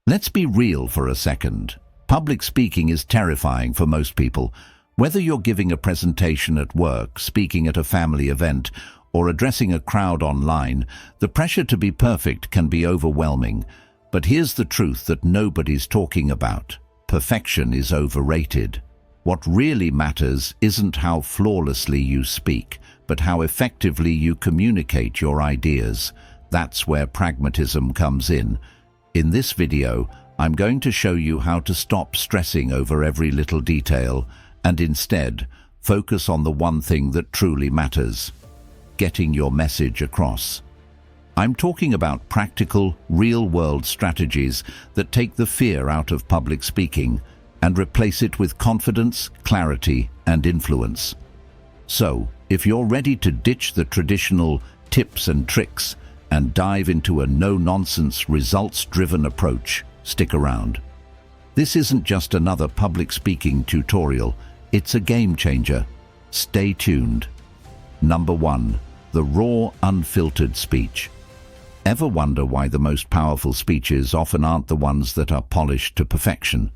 Let's be real for a second. Public speaking is terrifying for most people. Whether you're giving a presentation at work, speaking at a family event, or addressing a crowd online, the pressure to be perfect can be overwhelming. But here's the truth that nobody's talking about. Perfection is overrated. What really matters isn't how flawlessly you speak, but how effectively you communicate your ideas. That's where pragmatism comes in. In this video, I'm going to show you how to stop stressing over every little detail and instead focus on the one thing that truly matters: getting your message across. I'm talking about practical, real-world strategies that take the fear out of public speaking and replace it with confidence, clarity, and influence. So, if you're ready to ditch the traditional tips and tricks and dive into a no-nonsense, results-driven approach, stick around. This isn't just another public speaking tutorial, it's a game changer. Stay tuned. Number 1. The raw, unfiltered speech. Ever wonder why the most powerful speeches often aren't the ones that are polished to perfection?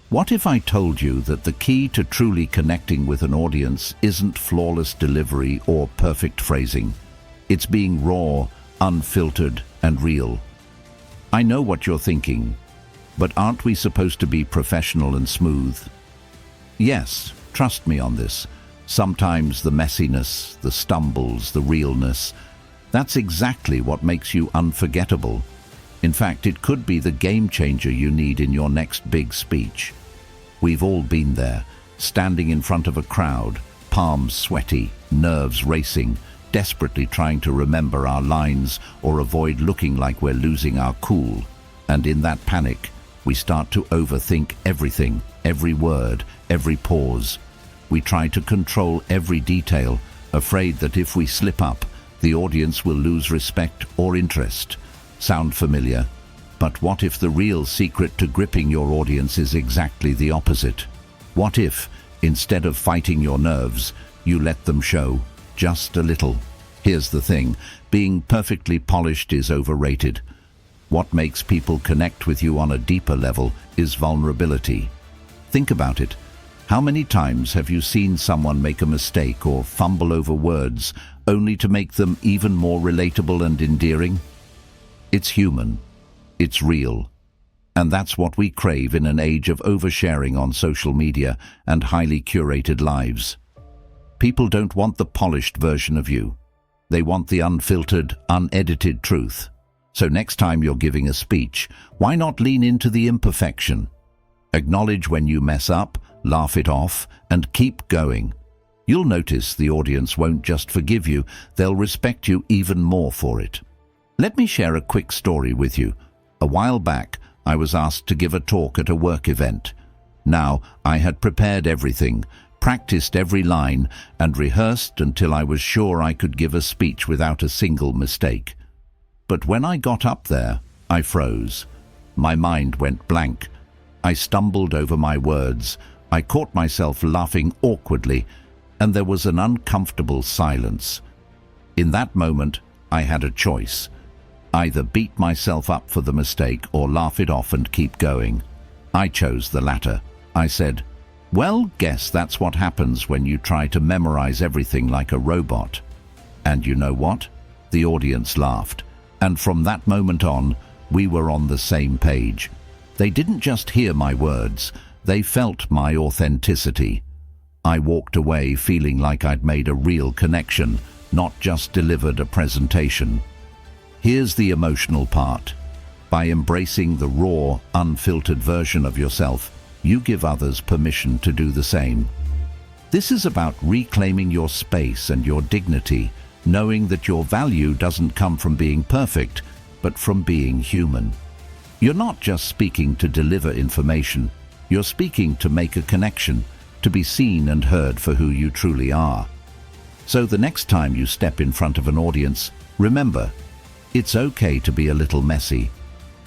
What if I told you that the key to truly connecting with an audience isn't flawless delivery or perfect phrasing? It's being raw, unfiltered, and real. I know what you're thinking, but aren't we supposed to be professional and smooth? Yes, trust me on this. Sometimes the messiness, the stumbles, the realness, that's exactly what makes you unforgettable. In fact, it could be the game changer you need in your next big speech. We've all been there, standing in front of a crowd, palms sweaty, nerves racing, desperately trying to remember our lines or avoid looking like we're losing our cool. And in that panic, we start to overthink everything, every word, every pause. We try to control every detail, afraid that if we slip up, the audience will lose respect or interest. Sound familiar? But what if the real secret to gripping your audience is exactly the opposite? What if, instead of fighting your nerves, you let them show just a little? Here's the thing, being perfectly polished is overrated. What makes people connect with you on a deeper level is vulnerability. Think about it. How many times have you seen someone make a mistake or fumble over words only to make them even more relatable and endearing? It's human. It's real. And that's what we crave in an age of oversharing on social media and highly curated lives. People don't want the polished version of you. They want the unfiltered, unedited truth. So next time you're giving a speech, why not lean into the imperfection? Acknowledge when you mess up, laugh it off, and keep going. You'll notice the audience won't just forgive you, they'll respect you even more for it. Let me share a quick story with you. A while back, I was asked to give a talk at a work event. Now, I had prepared everything, practiced every line, and rehearsed until I was sure I could give a speech without a single mistake. But when I got up there, I froze. My mind went blank. I stumbled over my words. I caught myself laughing awkwardly, and there was an uncomfortable silence. In that moment, I had a choice. Either beat myself up for the mistake or laugh it off and keep going. I chose the latter. I said, "Well, guess that's what happens when you try to memorize everything like a robot." And you know what? The audience laughed. And from that moment on, we were on the same page. They didn't just hear my words, they felt my authenticity. I walked away feeling like I'd made a real connection, not just delivered a presentation. Here's the emotional part. By embracing the raw, unfiltered version of yourself, you give others permission to do the same. This is about reclaiming your space and your dignity, knowing that your value doesn't come from being perfect, but from being human. You're not just speaking to deliver information, you're speaking to make a connection, to be seen and heard for who you truly are. So the next time you step in front of an audience, remember, it's okay to be a little messy.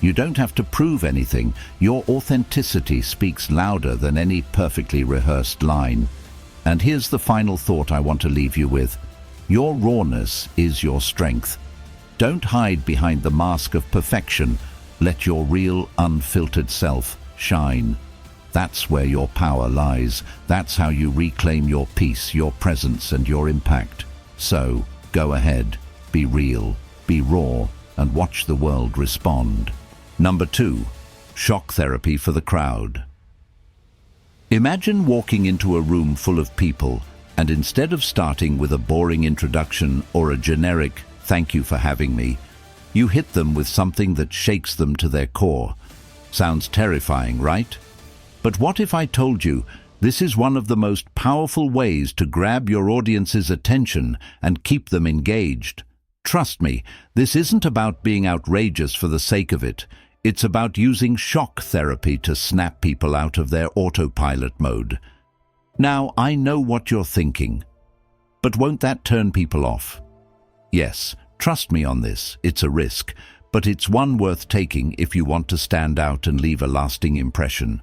You don't have to prove anything. Your authenticity speaks louder than any perfectly rehearsed line. And here's the final thought I want to leave you with. Your rawness is your strength. Don't hide behind the mask of perfection. Let your real, unfiltered self shine. That's where your power lies. That's how you reclaim your peace, your presence, and your impact. So, go ahead, be real, be raw, and watch the world respond. Number 2. Shock therapy for the crowd. Imagine walking into a room full of people, and instead of starting with a boring introduction or a generic "thank you for having me," you hit them with something that shakes them to their core. Sounds terrifying, right? But what if I told you this is one of the most powerful ways to grab your audience's attention and keep them engaged? Trust me, this isn't about being outrageous for the sake of it. It's about using shock therapy to snap people out of their autopilot mode. Now, I know what you're thinking, but won't that turn people off? Yes, trust me on this, it's a risk, but it's one worth taking if you want to stand out and leave a lasting impression.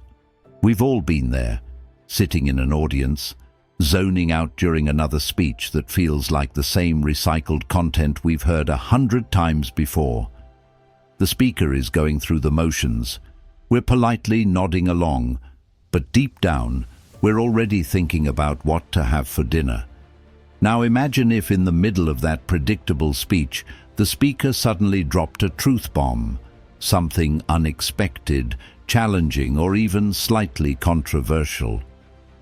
We've all been there, sitting in an audience, zoning out during another speech that feels like the same recycled content we've heard 100 times before. The speaker is going through the motions. We're politely nodding along, but deep down, we're already thinking about what to have for dinner. Now imagine if in the middle of that predictable speech, the speaker suddenly dropped a truth bomb, something unexpected, challenging, or even slightly controversial.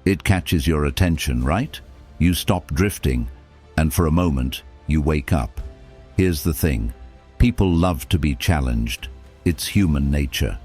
It catches your attention, right? You stop drifting, and for a moment, you wake up. Here's the thing. People love to be challenged. It's human nature.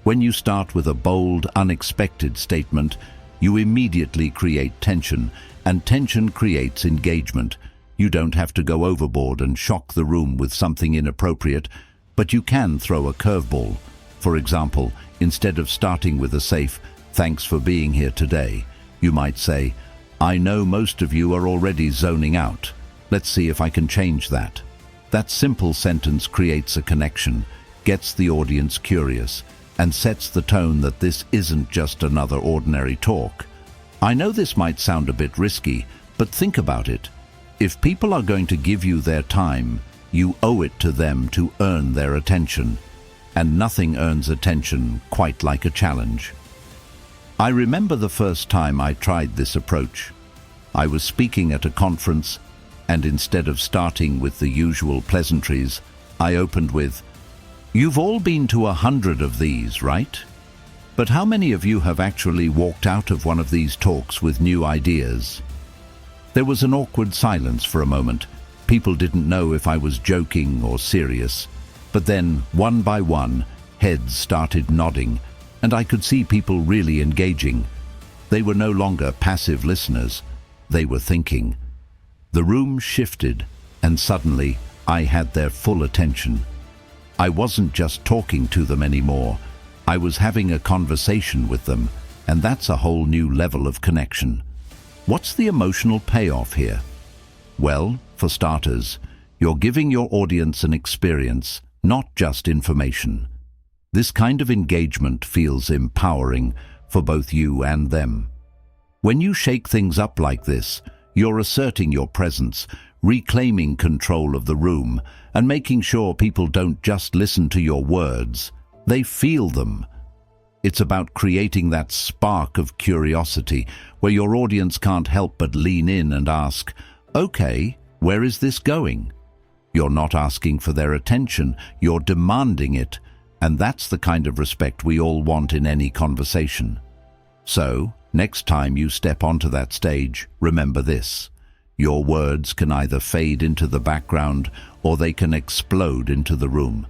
When you start with a bold, unexpected statement, you immediately create tension, and tension creates engagement. You don't have to go overboard and shock the room with something inappropriate, but you can throw a curveball. For example, instead of starting with a safe, "Thanks for being here today," you might say, "I know most of you are already zoning out. Let's see if I can change that." That simple sentence creates a connection, gets the audience curious, and sets the tone that this isn't just another ordinary talk. I know this might sound a bit risky, but think about it. If people are going to give you their time, you owe it to them to earn their attention. And nothing earns attention quite like a challenge. I remember the first time I tried this approach. I was speaking at a conference, and instead of starting with the usual pleasantries, I opened with, "You've all been to 100 of these, right? But how many of you have actually walked out of one of these talks with new ideas?" There was an awkward silence for a moment. People didn't know if I was joking or serious. But then, one by one, heads started nodding, and I could see people really engaging. They were no longer passive listeners. They were thinking. The room shifted, and suddenly I had their full attention. I wasn't just talking to them anymore. I was having a conversation with them, and that's a whole new level of connection. What's the emotional payoff here? Well, for starters, you're giving your audience an experience, not just information. This kind of engagement feels empowering for both you and them. When you shake things up like this, you're asserting your presence, reclaiming control of the room, and making sure people don't just listen to your words, they feel them. It's about creating that spark of curiosity where your audience can't help but lean in and ask, "Okay, where is this going?" You're not asking for their attention, you're demanding it, and that's the kind of respect we all want in any conversation. So, next time you step onto that stage, remember this. Your words can either fade into the background or they can explode into the room.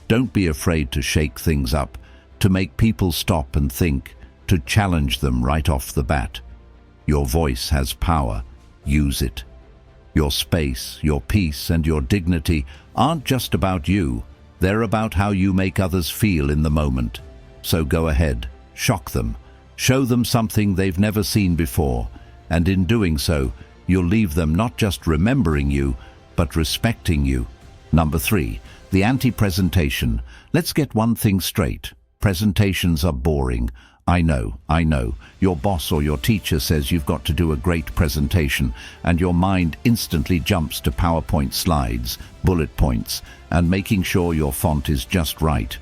Don't be afraid to shake things up, to make people stop and think, to challenge them right off the bat. Your voice has power. Use it. Your space, your peace, and your dignity aren't just about you. They're about how you make others feel in the moment. So go ahead, shock them. Show them something they've never seen before, and in doing so, you'll leave them not just remembering you, but respecting you. Number 3, the anti-presentation. Let's get one thing straight. Presentations are boring. I know. Your boss or your teacher says you've got to do a great presentation, and your mind instantly jumps to PowerPoint slides, bullet points, and making sure your font is just right.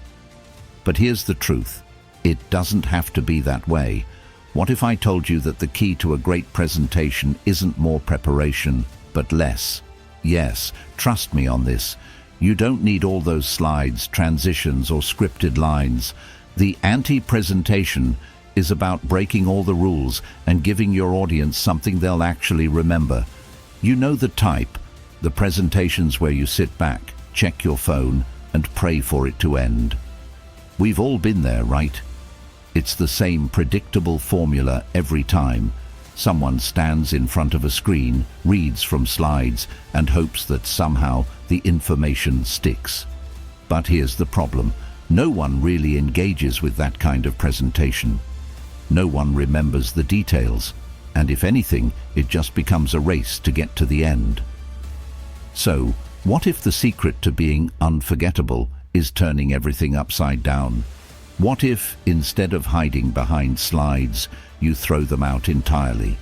But here's the truth. It doesn't have to be that way. What if I told you that the key to a great presentation isn't more preparation, but less? Yes, trust me on this. You don't need all those slides, transitions, or scripted lines. The anti-presentation is about breaking all the rules and giving your audience something they'll actually remember. You know the type, the presentations where you sit back, check your phone, and pray for it to end. We've all been there, right? It's the same predictable formula every time. Someone stands in front of a screen, reads from slides, and hopes that somehow the information sticks. But here's the problem. No one really engages with that kind of presentation. No one remembers the details, and if anything, it just becomes a race to get to the end. So, what if the secret to being unforgettable is turning everything upside down? What if, instead of hiding behind slides, you throw them out entirely?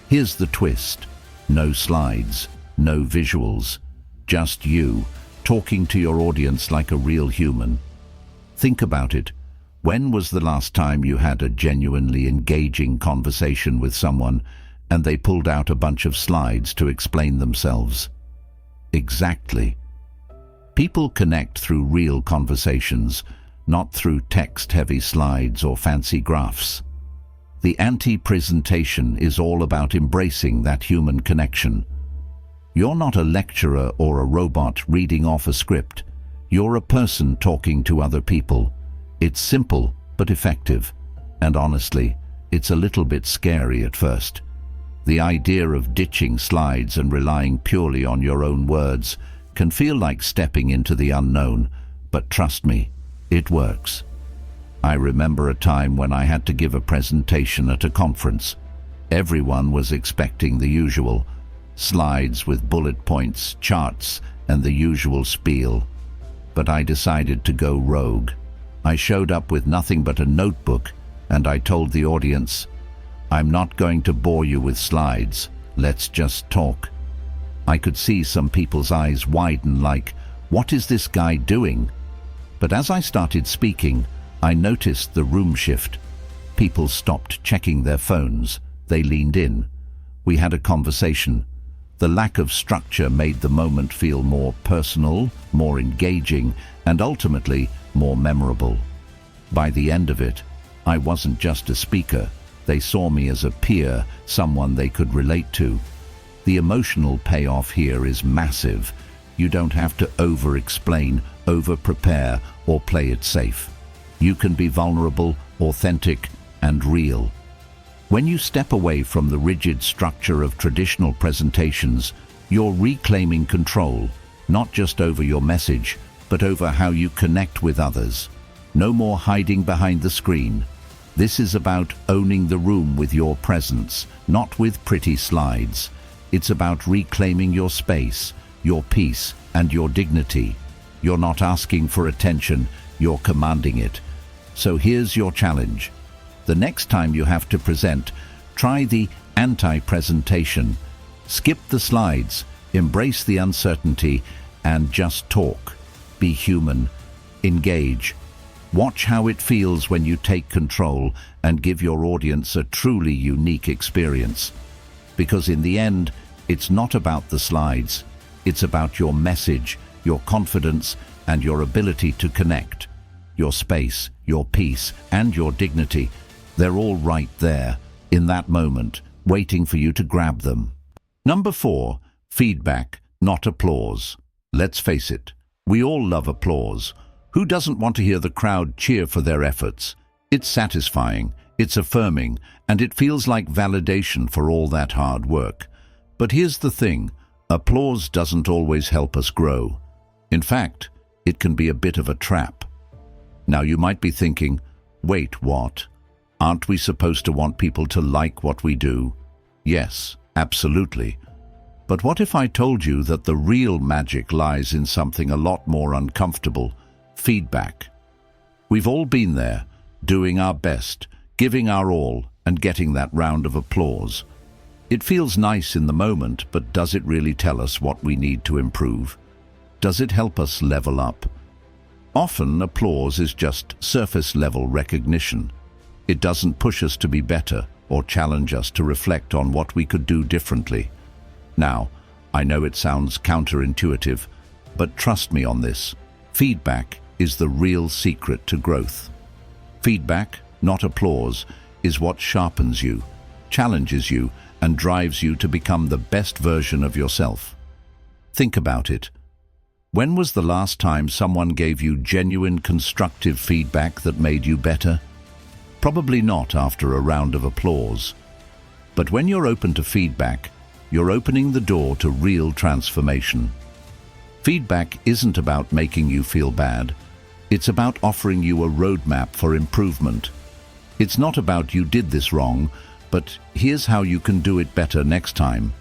Here's the twist. No slides, no visuals, just you, talking to your audience like a real human. Think about it. When was the last time you had a genuinely engaging conversation with someone and they pulled out a bunch of slides to explain themselves? Exactly. People connect through real conversations, not through text-heavy slides or fancy graphs. The anti-presentation is all about embracing that human connection. You're not a lecturer or a robot reading off a script. You're a person talking to other people. It's simple but effective, and honestly, it's a little bit scary at first. The idea of ditching slides and relying purely on your own words can feel like stepping into the unknown, but trust me, it works. I remember a time when I had to give a presentation at a conference. Everyone was expecting the usual, slides with bullet points, charts, and the usual spiel. But I decided to go rogue. I showed up with nothing but a notebook, and I told the audience, "I'm not going to bore you with slides. Let's just talk." I could see some people's eyes widen like, "What is this guy doing?" But as I started speaking, I noticed the room shift. People stopped checking their phones. They leaned in. We had a conversation. The lack of structure made the moment feel more personal, more engaging, and ultimately more memorable. By the end of it, I wasn't just a speaker. They saw me as a peer, someone they could relate to. The emotional payoff here is massive. You don't have to over-explain, over-prepare, or play it safe. You can be vulnerable, authentic, and real. When you step away from the rigid structure of traditional presentations, you're reclaiming control, not just over your message, but over how you connect with others. No more hiding behind the screen. This is about owning the room with your presence, not with pretty slides. It's about reclaiming your space, your peace, and your dignity. You're not asking for attention, you're commanding it. So here's your challenge. The next time you have to present, try the anti-presentation. Skip the slides, embrace the uncertainty, and just talk. Be human. Engage. Watch how it feels when you take control and give your audience a truly unique experience. Because in the end, it's not about the slides. It's about your message, your confidence, and your ability to connect. Your space, your peace, and your dignity, they're all right there, in that moment, waiting for you to grab them. Number 4, feedback, not applause. Let's face it, we all love applause. Who doesn't want to hear the crowd cheer for their efforts? It's satisfying, it's affirming, and it feels like validation for all that hard work. But here's the thing, applause doesn't always help us grow. In fact, it can be a bit of a trap. Now you might be thinking, wait, what? Aren't we supposed to want people to like what we do? Yes, absolutely. But what if I told you that the real magic lies in something a lot more uncomfortable? Feedback. We've all been there, doing our best, giving our all, and getting that round of applause. It feels nice in the moment, but does it really tell us what we need to improve? Does it help us level up? Often, applause is just surface-level recognition. It doesn't push us to be better or challenge us to reflect on what we could do differently. Now, I know it sounds counterintuitive, but trust me on this. Feedback is the real secret to growth. Feedback, not applause, is what sharpens you, challenges you, and drives you to become the best version of yourself. Think about it. When was the last time someone gave you genuine constructive feedback that made you better? Probably not after a round of applause. But when you're open to feedback, you're opening the door to real transformation. Feedback isn't about making you feel bad. It's about offering you a roadmap for improvement. It's not about you did this wrong, but here's how you can do it better next time.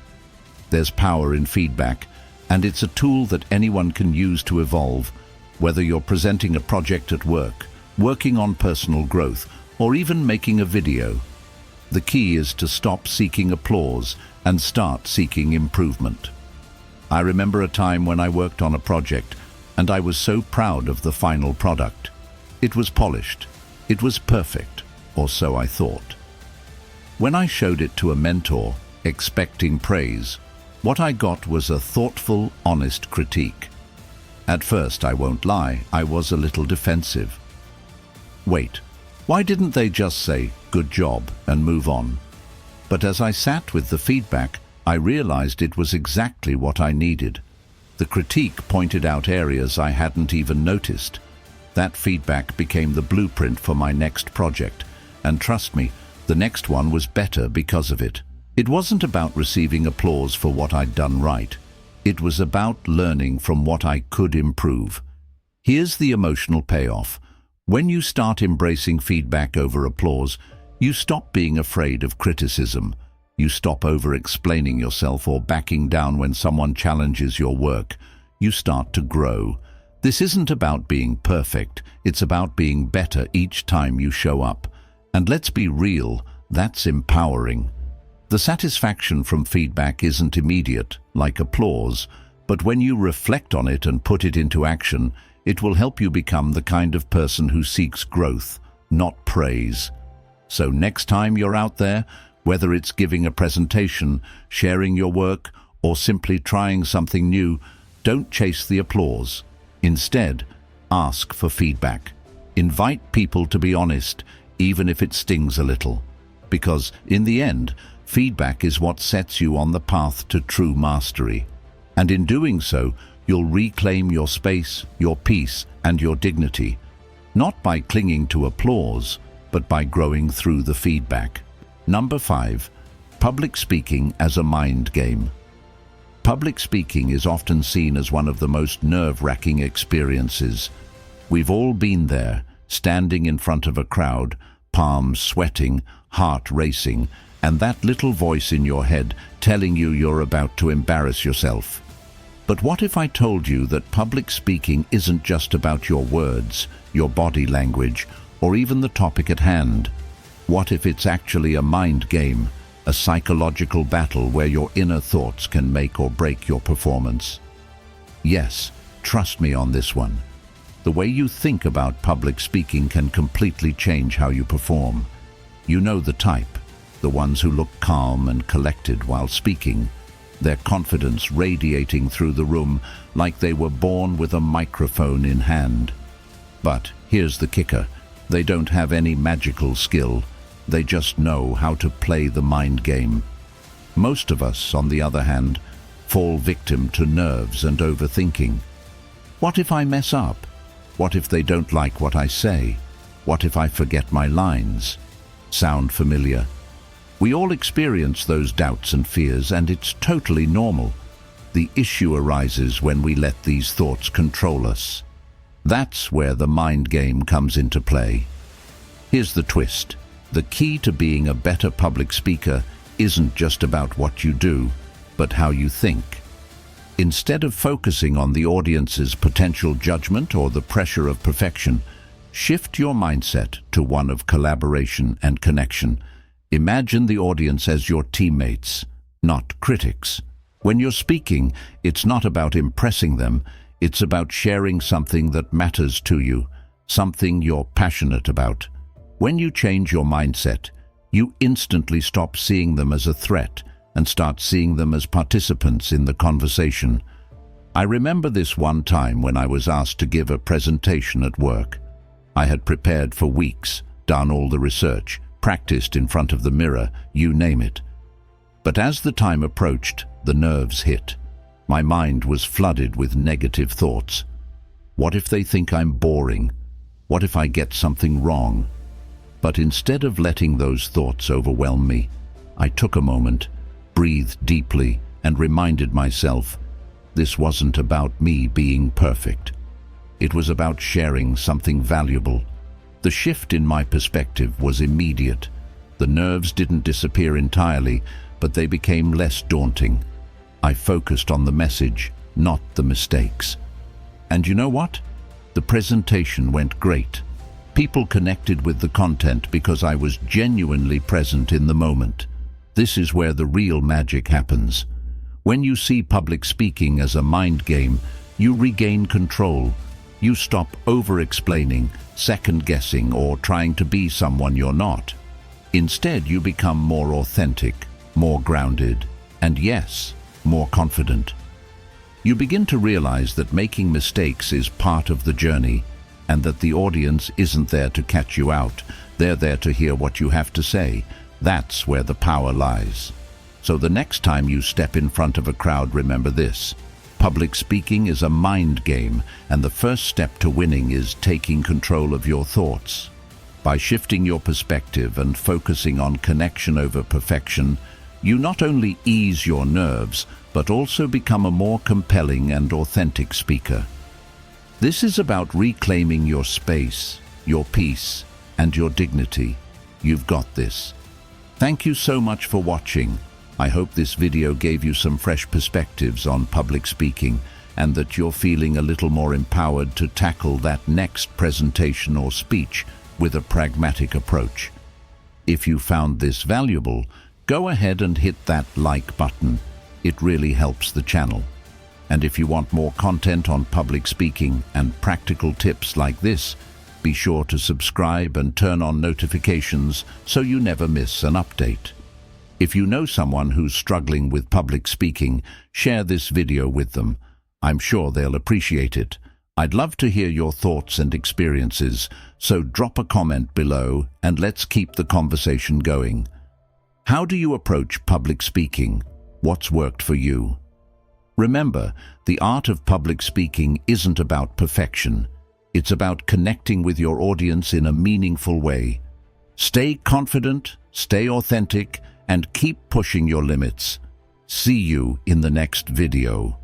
There's power in feedback, and it's a tool that anyone can use to evolve, whether you're presenting a project at work, working on personal growth, or even making a video. The key is to stop seeking applause and start seeking improvement. I remember a time when I worked on a project, and I was so proud of the final product. It was polished. It was perfect, or so I thought. When I showed it to a mentor, expecting praise, what I got was a thoughtful, honest critique. At first, I won't lie, I was a little defensive. Wait, why didn't they just say, "Good job," and move on? But as I sat with the feedback, I realized it was exactly what I needed. The critique pointed out areas I hadn't even noticed. That feedback became the blueprint for my next project, and trust me, the next one was better because of it. It wasn't about receiving applause for what I'd done right. It was about learning from what I could improve. Here's the emotional payoff. When you start embracing feedback over applause, you stop being afraid of criticism. You stop over-explaining yourself or backing down when someone challenges your work. You start to grow. This isn't about being perfect. It's about being better each time you show up. And let's be real, that's empowering. The satisfaction from feedback isn't immediate, like applause, but when you reflect on it and put it into action, it will help you become the kind of person who seeks growth, not praise. So next time you're out there, whether it's giving a presentation, sharing your work, or simply trying something new, don't chase the applause. Instead, ask for feedback. Invite people to be honest, even if it stings a little. Because, in the end, feedback is what sets you on the path to true mastery. And in doing so, you'll reclaim your space, your peace, and your dignity. Not by clinging to applause, but by growing through the feedback. Number 5. Public speaking as a mind game. Public speaking is often seen as one of the most nerve-wracking experiences. We've all been there, standing in front of a crowd, palms sweating, heart racing, and that little voice in your head telling you you're about to embarrass yourself. But what if I told you that public speaking isn't just about your words, your body language, or even the topic at hand? What if it's actually a mind game, a psychological battle where your inner thoughts can make or break your performance? Yes, trust me on this one. The way you think about public speaking can completely change how you perform. You know the type, the ones who look calm and collected while speaking, their confidence radiating through the room like they were born with a microphone in hand. But here's the kicker. They don't have any magical skill. They just know how to play the mind game. Most of us, on the other hand, fall victim to nerves and overthinking. What if I mess up? What if they don't like what I say? What if I forget my lines? Sound familiar? We all experience those doubts and fears, and it's totally normal. The issue arises when we let these thoughts control us. That's where the mind game comes into play. Here's the twist. The key to being a better public speaker isn't just about what you do, but how you think. Instead of focusing on the audience's potential judgment or the pressure of perfection, shift your mindset to one of collaboration and connection. Imagine the audience as your teammates, not critics. When you're speaking, it's not about impressing them, It's about sharing something that matters to you, something you're passionate about. When you change your mindset, you instantly stop seeing them as a threat and start seeing them as participants in the conversation. I remember this one time when I was asked to give a presentation at work. I had prepared for weeks, done all the research, practiced in front of the mirror, you name it. But as the time approached, the nerves hit. My mind was flooded with negative thoughts. What if they think I'm boring? What if I get something wrong? But instead of letting those thoughts overwhelm me, I took a moment, breathed deeply, and reminded myself, this wasn't about me being perfect. It was about sharing something valuable. The shift in my perspective was immediate. The nerves didn't disappear entirely, but they became less daunting. I focused on the message, not the mistakes. And you know what? The presentation went great. People connected with the content because I was genuinely present in the moment. This is where the real magic happens. When you see public speaking as a mind game, you regain control. You stop over-explaining, second-guessing, or trying to be someone you're not. Instead, you become more authentic, more grounded, and yes, more confident. You begin to realize that making mistakes is part of the journey, and that the audience isn't there to catch you out. They're there to hear what you have to say. That's where the power lies. So the next time you step in front of a crowd, remember this. Public speaking is a mind game, and the first step to winning is taking control of your thoughts. By shifting your perspective and focusing on connection over perfection, you not only ease your nerves, but also become a more compelling and authentic speaker. This is about reclaiming your space, your peace, and your dignity. You've got this. Thank you so much for watching. I hope this video gave you some fresh perspectives on public speaking and that you're feeling a little more empowered to tackle that next presentation or speech with a pragmatic approach. If you found this valuable, go ahead and hit that like button. It really helps the channel. And if you want more content on public speaking and practical tips like this, be sure to subscribe and turn on notifications so you never miss an update. If you know someone who's struggling with public speaking, share this video with them. I'm sure they'll appreciate it. I'd love to hear your thoughts and experiences, so drop a comment below and let's keep the conversation going. How do you approach public speaking? What's worked for you? Remember, the art of public speaking isn't about perfection. It's about connecting with your audience in a meaningful way. Stay confident, stay authentic, and keep pushing your limits. See you in the next video.